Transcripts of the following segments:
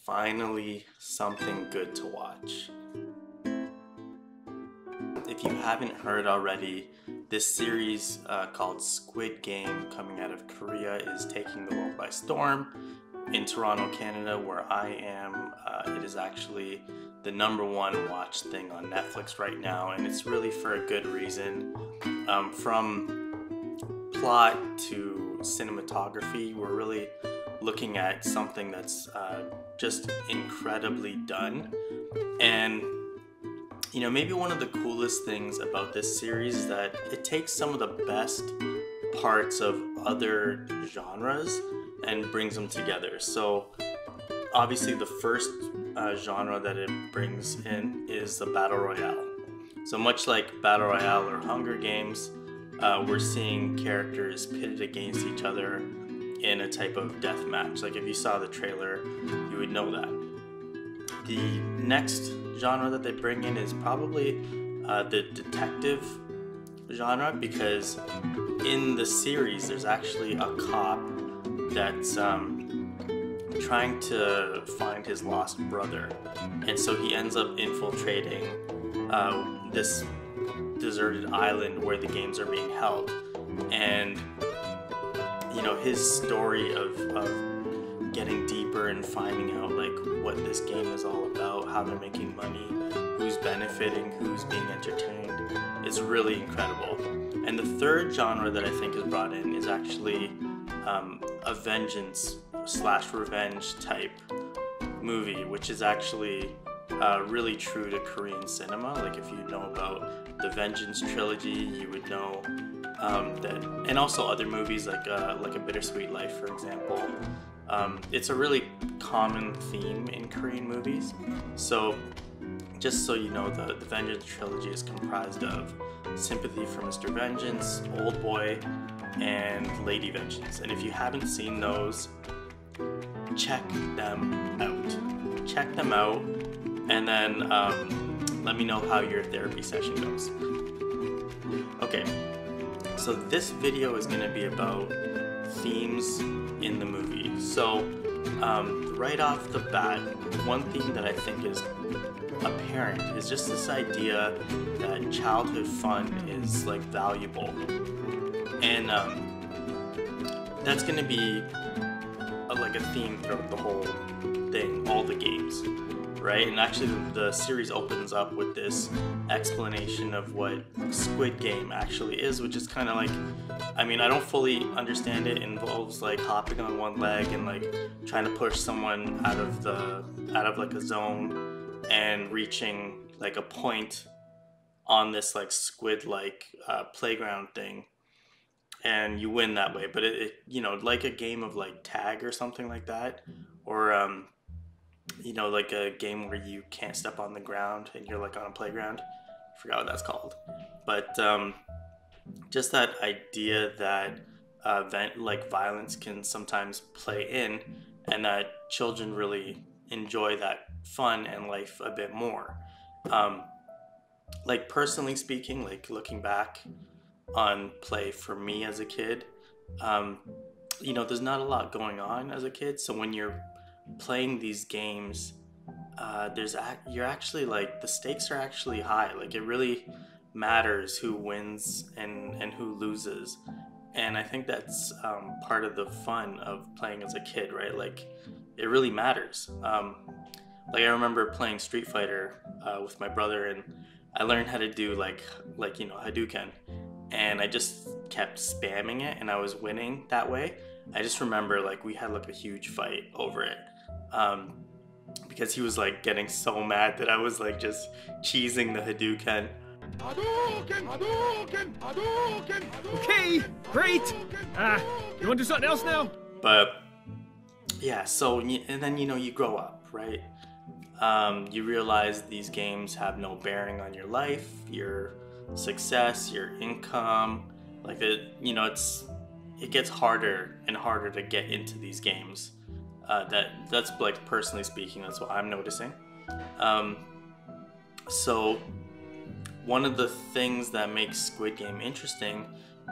finally something good to watch. If you haven't heard already, this series called Squid Game, coming out of Korea, is taking the world by storm. In Toronto, Canada, where I am, it is actually the #1 watched thing on Netflix right now, and it's really for a good reason. From plot to cinematography, we're really looking at something that's just incredibly done. And you know, maybe one of the coolest things about this series is that it takes some of the best parts of other genres and brings them together. So obviously the first genre that it brings in is the Battle Royale. So much like Battle Royale or Hunger Games, we're seeing characters pitted against each other in a type of death match. Like if you saw the trailer, you would know that. The next genre that they bring in is probably the detective genre, because in the series there's actually a cop that's trying to find his lost brother, and so he ends up infiltrating this deserted island where the games are being held. And you know, his story of getting deeper and finding out like what this game is all about, how they're making money, who's benefiting, who's being entertained, is really incredible. And the third genre that I think is brought in is actually a vengeance / revenge type movie, which is actually really true to Korean cinema. Like if you know about the Vengeance trilogy, you would know that, and also other movies like a Bittersweet Life, for example. It's a really common theme in Korean movies. So just so you know, the Vengeance trilogy is comprised of Sympathy for Mr. Vengeance, Old Boy, and Lady Vengeance. And if you haven't seen those, check them out. Check them out, and then let me know how your therapy session goes. Okay, so this video is going to be about themes in the movie. So right off the bat, one theme that I think is apparent is just this idea that childhood fun is like valuable, and that's going to be like a theme throughout the whole thing, all the games, right? And actually the series opens up with this explanation of what Squid Game actually is, which is kind of like, I mean, I don't fully understand it. It involves like hopping on one leg and like trying to push someone out of like a zone and reaching like a point on this like squid like playground thing, and you win that way. But it you know, like a game of like tag or something like that, or you know, like a game where you can't step on the ground and you're like on a playground. I forgot what that's called. But just that idea that like violence can sometimes play in, and that children really enjoy that fun and life a bit more. Like personally speaking, like looking back on play for me as a kid, you know, there's not a lot going on as a kid. So when you're playing these games, you're actually like, the stakes are actually high. Like it really matters who wins and who loses. And I think that's part of the fun of playing as a kid, right? Like it really matters. Like I remember playing Street Fighter with my brother, and I learned how to do like you know, Hadouken, and I just kept spamming it and I was winning that way. I just remember like we had like a huge fight over it, because he was like getting so mad that I was like just cheesing the Hadouken. Hadouken! Hadouken! Hadouken! Okay, great! You want to do something else now? But yeah, so, and then you know, you grow up, right? You realize these games have no bearing on your life, your success, your income. Like you know, it gets harder and harder to get into these games. That's like, personally speaking, that's what I'm noticing. So one of the things that makes Squid Game interesting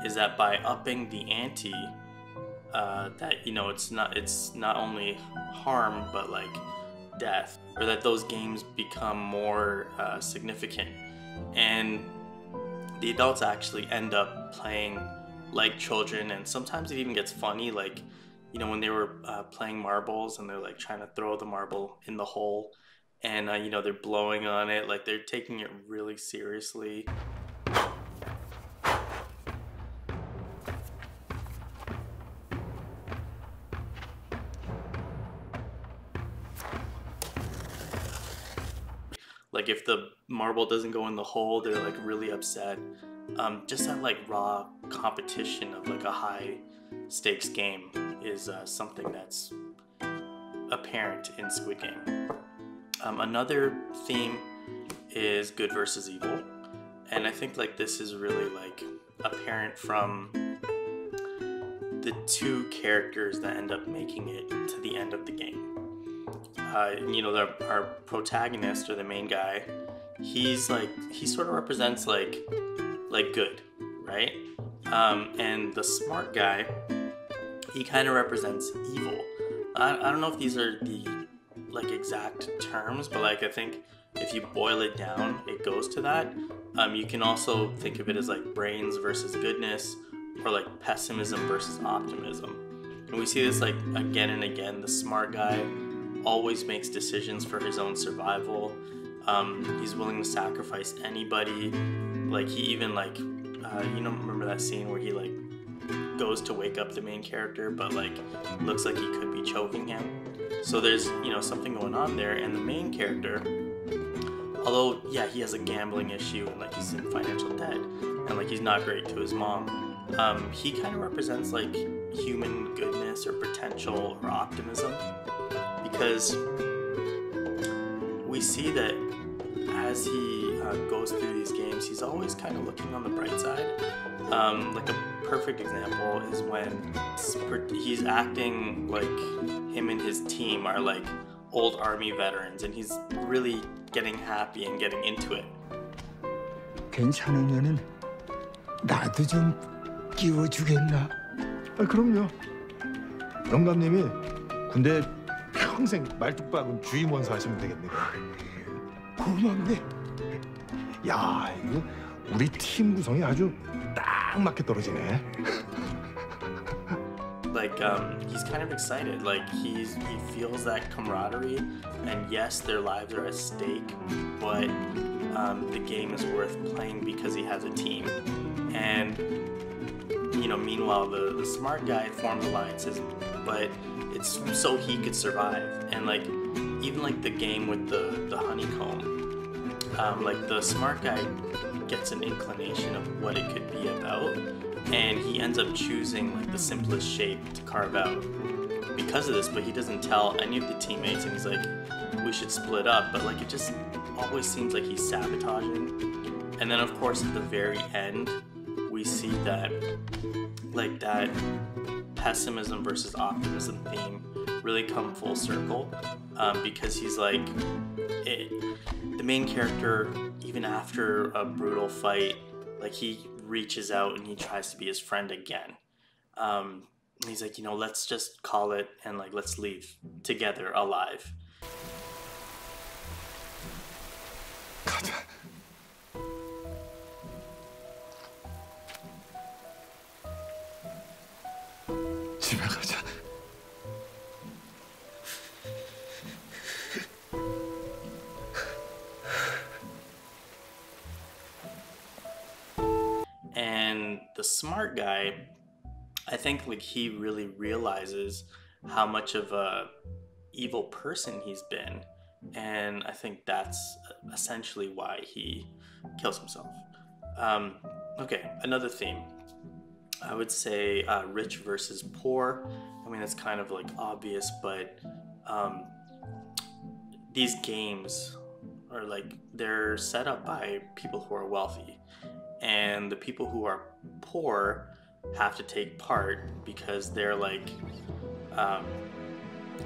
is that by upping the ante, that, you know, it's not only harm, but like death, or that those games become more significant, and the adults actually end up playing like children, and sometimes it even gets funny, like, you know, when they were playing marbles and they're like trying to throw the marble in the hole, and you know, they're blowing on it, like they're taking it really seriously. Like if the marble doesn't go in the hole, they're like really upset. Just that like raw competition of like a high stakes game is something that's apparent in Squid Game. Another theme is good versus evil, and I think like this is really like apparent from the two characters that end up making it to the end of the game. You know, our protagonist, or the main guy, he sort of represents like good, right? And the smart guy, he kind of represents evil. I don't know if these are the like exact terms, but like I think if you boil it down, it goes to that. You can also think of it as like brains versus goodness, or like pessimism versus optimism. And we see this like again and again. The smart guy always makes decisions for his own survival. He's willing to sacrifice anybody. Like he even like, you know, remember that scene where he like goes to wake up the main character, but like looks like he could be choking him. So there's, you know, something going on there. And the main character, although yeah, he has a gambling issue and like he's in financial debt and like he's not great to his mom, he kind of represents like human goodness or potential or optimism, because we see that as he goes through these games, he's always kind of looking on the bright side. Like a perfect example is when he's acting like him and his team are like old army veterans, and he's really getting happy and getting into it. 괜찮으면은 나도 좀 끼워주겠나? 그럼요. 영감님이 군대 평생 말뚝박은 주임원사 하시면 되겠네. 고맙네. 야, 이거 우리 팀 구성이 아주 딱 맞게 떨어지네. Like he's kind of excited. Like he feels that camaraderie, and yes, their lives are at stake, but the game is worth playing because he has a team. And you know, meanwhile, the smart guy formed alliances, but it's so he could survive. And like even like the game with the honeycomb, like the smart guy gets an inclination of what it could be about, and he ends up choosing like the simplest shape to carve out because of this, but he doesn't tell any of the teammates, and he's like, we should split up, but like it just always seems like he's sabotaging. And then of course at the very end we see that like that pessimism versus optimism theme really come full circle, because he's like the main character, even after a brutal fight, like he reaches out and he tries to be his friend again. He's like, you know, let's just call it and like let's leave together alive. 가자. 집에 가자. And the smart guy, I think like he really realizes how much of a evil person he's been, and I think that's essentially why he kills himself. Okay, another theme. I would say rich versus poor. I mean, it's kind of like obvious, but these games are like, they're set up by people who are wealthy, and the people who are poor have to take part because they're like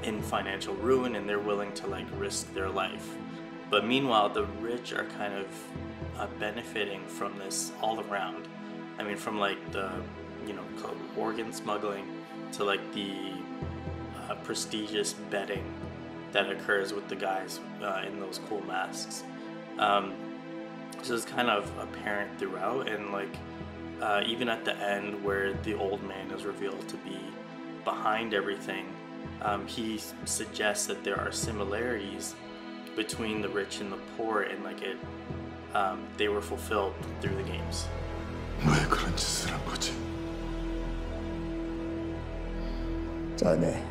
in financial ruin, and they're willing to like risk their life. But meanwhile, the rich are kind of benefiting from this all around. I mean, from like the, you know, organ smuggling to like the prestigious betting that occurs with the guys in those cool masks. So it's kind of apparent throughout, and like even at the end where the old man is revealed to be behind everything, he suggests that there are similarities between the rich and the poor, and like they were fulfilled through the games. 왜 그런 짓을 한 거지? 자네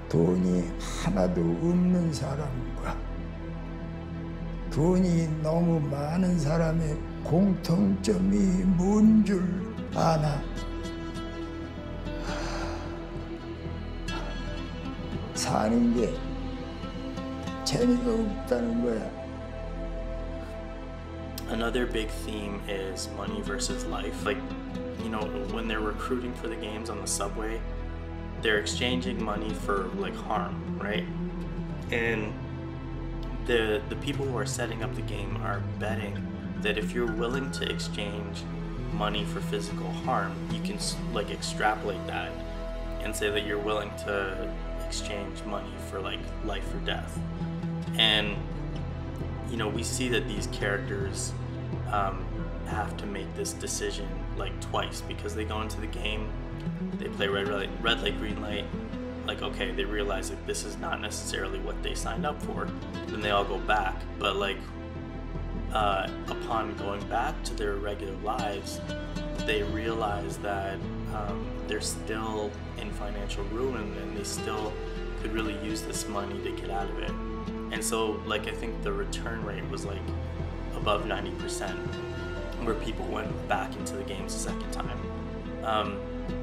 돈이 하나도 없는 사람과 돈이 너무 많은 사람의 공통점이 뭔 줄 아나? 사는 게 재미가 없다는 거야. Another big theme is money versus life. Like, you know, when they're recruiting for the games on the subway, they're exchanging money for like harm, right? And the people who are setting up the game are betting that if you're willing to exchange money for physical harm, you can like extrapolate that and say that you're willing to exchange money for like life or death. And you know, we see that these characters have to make this decision like twice, because they go into the game, they play red light, green light, like okay, they realize that this is not necessarily what they signed up for, then they all go back. But like upon going back to their regular lives, they realize that they're still in financial ruin, and they still could really use this money to get out of it. And so like I think the return rate was like above 90%, where people went back into the games a second time.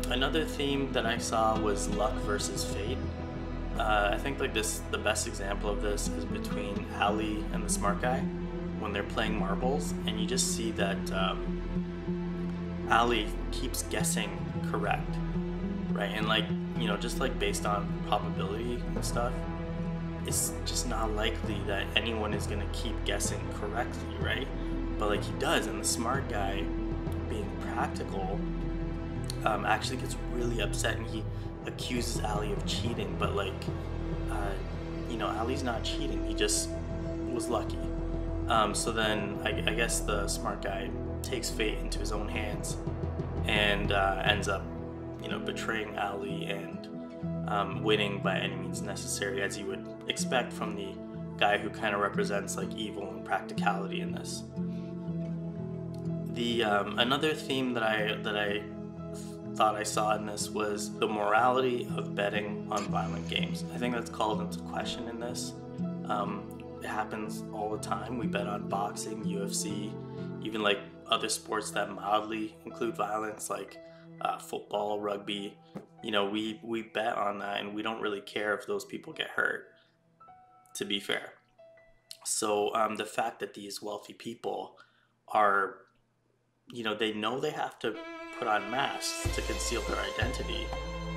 Another theme that I saw was luck versus fate. I think like the best example of this is between Ali and the smart guy when they're playing marbles, and you just see that Ali keeps guessing correct, right? And like, you know, just like based on probability and stuff, it's just not likely that anyone is gonna keep guessing correctly, right? But like he does, and the smart guy, being practical, actually gets really upset, and he accuses Ali of cheating. But like, you know, Ali's not cheating; he just was lucky. So then I guess the smart guy takes fate into his own hands and ends up, you know, betraying Ali and winning by any means necessary, as you would expect from the guy who kind of represents like evil and practicality in this. The another theme that I thought I saw in this was the morality of betting on violent games. I think that's called into question in this. It happens all the time. We bet on boxing, UFC, even like other sports that mildly include violence, like football, rugby. You know, we bet on that, and we don't really care if those people get hurt, to be fair. So the fact that these wealthy people are, you know they have to put on masks to conceal their identity,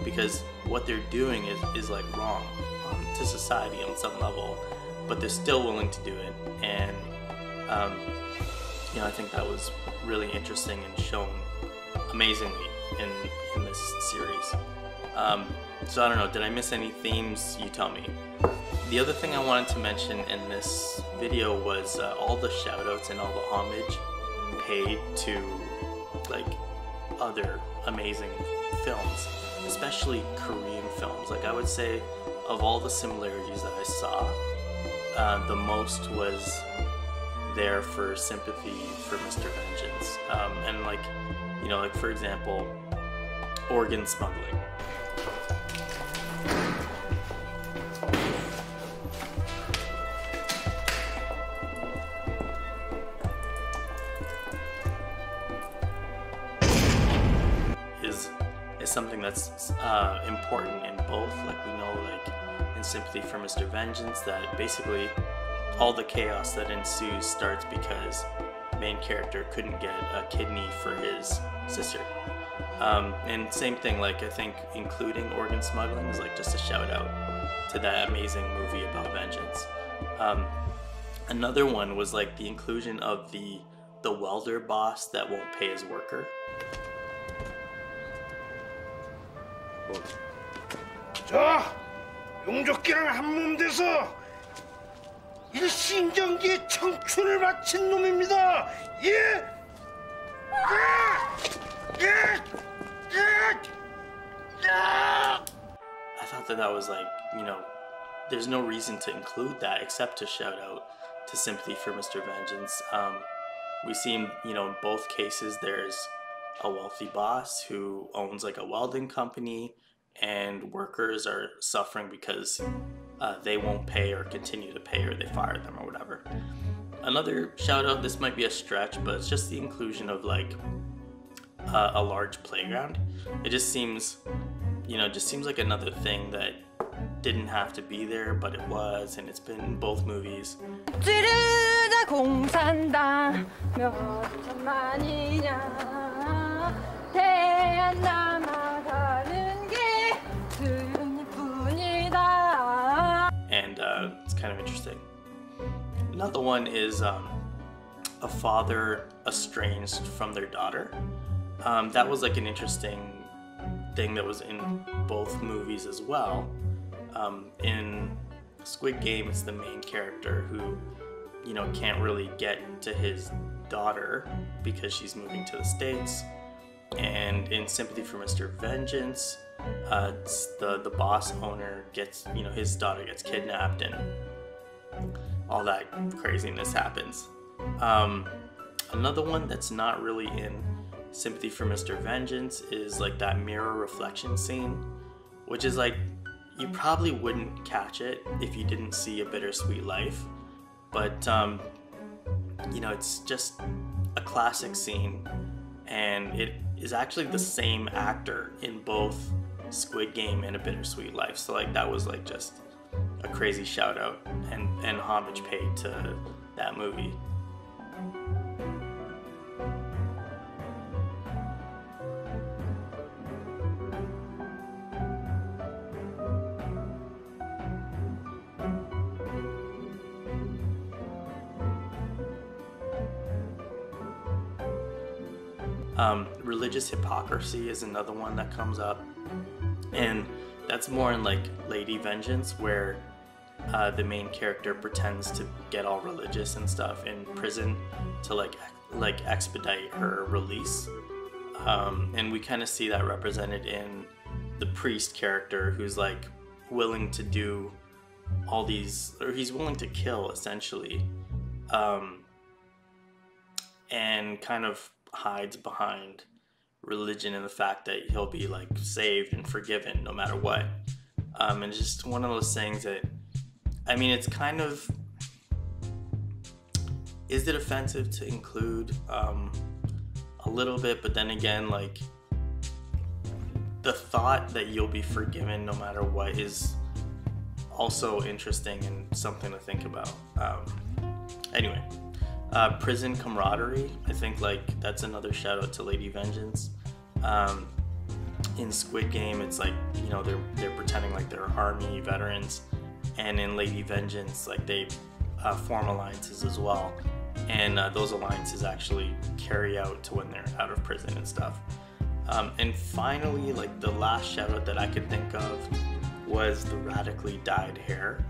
because what they're doing is like wrong to society on some level, but they're still willing to do it. And you know, I think that was really interesting and shown amazingly in this series. So I don't know, did I miss any themes? You tell me. The other thing I wanted to mention in this video was all the shoutouts and all the homage paid to like other amazing films, especially Korean films. Like I would say, of all the similarities that I saw, the most was there for Sympathy for Mr. Vengeance, and like, you know, like for example, organ smuggling. Is something that's important in both. Like we know, like in Sympathy for Mr. Vengeance, that basically all the chaos that ensues starts because main character couldn't get a kidney for his sister. And same thing, like I think including organ smuggling is like just a shout out to that amazing movie about vengeance. Another one was like the inclusion of the welder boss that won't pay his worker. 자, 용조끼랑 한 몸 돼서 일심전기의 청춘을 바친 놈입니다. 예! I thought that that was like, you know, there's no reason to include that except to shout out to Sympathy for Mr. Vengeance. We see, you know, in both cases there's a wealthy boss who owns like a welding company, and workers are suffering because they won't pay or continue to pay, or they fire them or whatever. Another shout out, this might be a stretch, but it's just the inclusion of like a large playground. It just seems, you know, just seems like another thing that didn't have to be there, but it was, and it's been in both movies. 찌르자 공산당 몇 천만이냐 대안 남아가는 게 승리뿐이다. And it's kind of interesting. Another one is a father estranged from their daughter. That was like an interesting thing that was in both movies as well. In Squid Game, it's the main character who, you know, can't really get to his daughter because she's moving to the States. And in Sympathy for Mr. Vengeance, it's the boss owner gets, you know, his daughter gets kidnapped and all that craziness happens. Another one that's not really in Sympathy for Mr. Vengeance is like that mirror reflection scene, which is like, you probably wouldn't catch it if you didn't see A Bittersweet Life, but you know, it's just a classic scene, and it is actually the same actor in both Squid Game and A Bittersweet Life. So like that was like just a crazy shout out and homage paid to that movie. Religious hypocrisy is another one that comes up, and that's more in like Lady Vengeance, where the main character pretends to get all religious and stuff in prison to like expedite her release, and we kind of see that represented in the priest character, who's like willing to do all these, or he's willing to kill essentially, and kind of hides behind religion and the fact that he'll be like saved and forgiven no matter what. And it's just one of those things that, I mean, it's kind of, is it offensive to include? A little bit, but then again, like, the thought that you'll be forgiven no matter what is also interesting and something to think about. Anyway, prison camaraderie, I think like that's another shout out to Lady Vengeance. In Squid Game, it's like, you know, they're pretending like they're army veterans, and in Lady Vengeance, like they form alliances as well, and those alliances actually carry out to when they're out of prison and stuff. And finally, like the last shout out that I could think of was the radically dyed hair.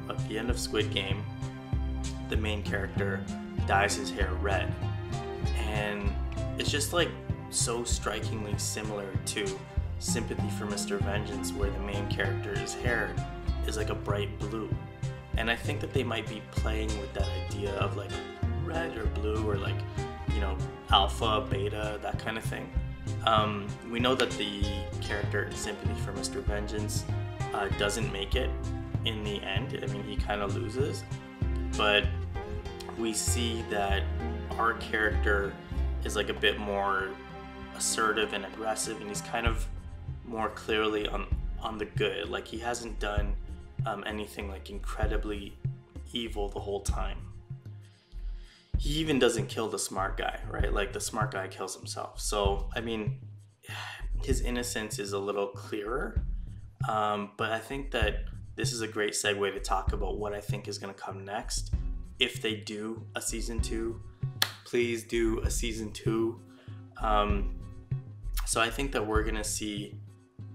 At the end of Squid Game, the main character dyes his hair red, and it's just like so strikingly similar to Sympathy for Mr. Vengeance, where the main character's hair is like a bright blue. And I think that they might be playing with that idea of like red or blue, or like, you know, alpha, beta, that kind of thing. We know that the character in Sympathy for Mr. Vengeance doesn't make it in the end. I mean, he kind of loses, but we see that our character is like a bit more assertive and aggressive, and he's kind of more clearly on the good. Like, he hasn't done anything like incredibly evil the whole time. he even doesn't kill the smart guy, right? Like the smart guy kills himself. So I mean, his innocence is a little clearer. But I think that this is a great segue to talk about what I think is going to come next. If they do a season 2, please do a season 2. So I think that we're going to see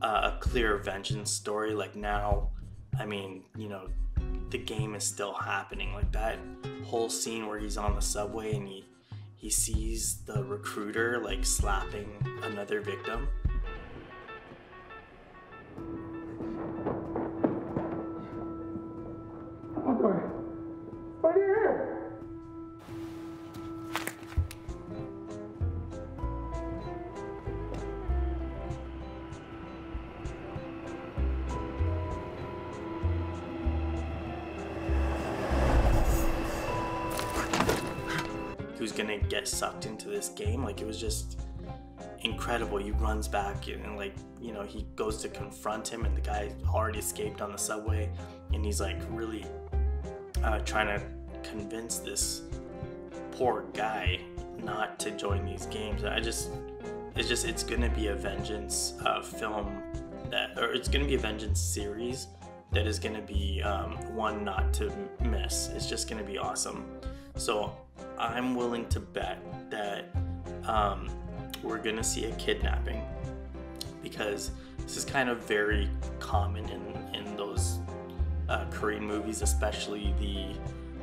a clear vengeance story. Like now, I mean, you know, the game is still happening. Like that whole scene where he's on the subway and he sees the recruiter like slapping another victim. Who's gonna get sucked into this game. Like, it was just incredible. He runs back and like, you know, he goes to confront him and the guy already escaped on the subway, and he's like really trying to convince this poor guy not to join these games. It's gonna be a vengeance film or it's gonna be a vengeance series that is gonna be one not to miss. It's just gonna be awesome. So I'm willing to bet that we're gonna see a kidnapping, because this is kind of very common in those Korean movies, especially the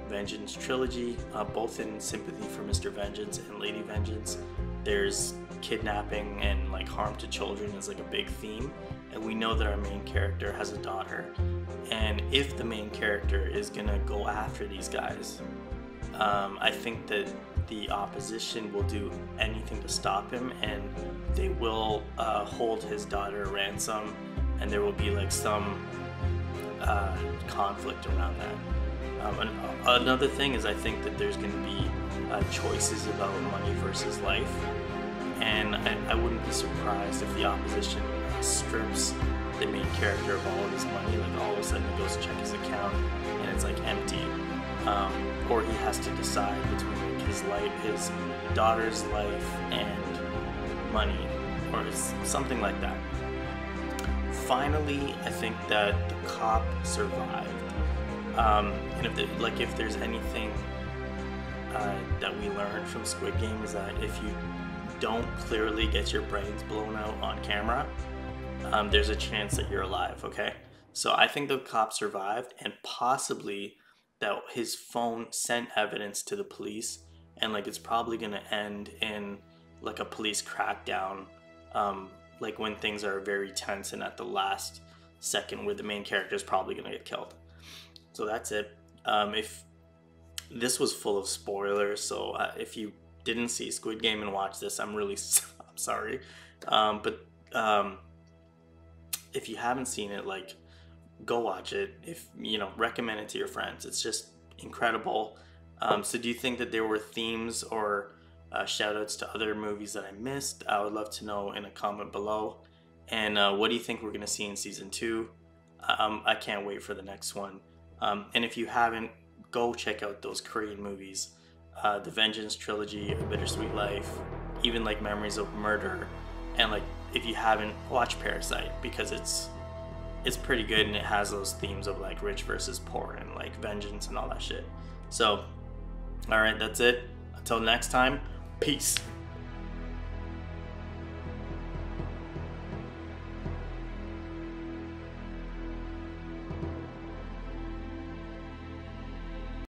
Vengeance trilogy, both in Sympathy for Mr. Vengeance and Lady Vengeance. There's kidnapping and like harm to children is like a big theme, and we know that our main character has a daughter, and if the main character is gonna go after these guys, I think that the opposition will do anything to stop him, and they will hold his daughter ransom, and there will be like some conflict around that. Another thing is I think that there's going to be choices about money versus life, and I wouldn't be surprised if the opposition strips the main character of all of his money. Like all of a sudden he goes to check his account and it's like empty. Or he has to decide between like his daughter's life and money, or something like that. Finally, I think that the cop survived. And if there's anything that we learned from Squid Game is that if you don't clearly get your brains blown out on camera, there's a chance that you're alive. Okay, so I think the cop survived, and possibly that his phone sent evidence to the police, and like it's probably gonna end in like a police crackdown, like when things are very tense and at the last second where the main character is probably gonna get killed. So that's it. If this was full of spoilers, so if you didn't see Squid Game and watch this, I'm sorry. But if you haven't seen it, like, go watch it. If you know, recommend it to your friends. It's just incredible. So do you think that there were themes or shout outs to other movies that I missed? I would love to know in a comment below. And what do you think we're gonna see in season 2? I can't wait for the next one. And if you haven't, go check out those Korean movies, the Vengeance trilogy, Bittersweet Life, even like Memories of Murder, and like if you haven't, watch Parasite, because it's pretty good, and it has those themes of like rich versus poor and like vengeance and all that shit. So, all right, that's it. Until next time, peace.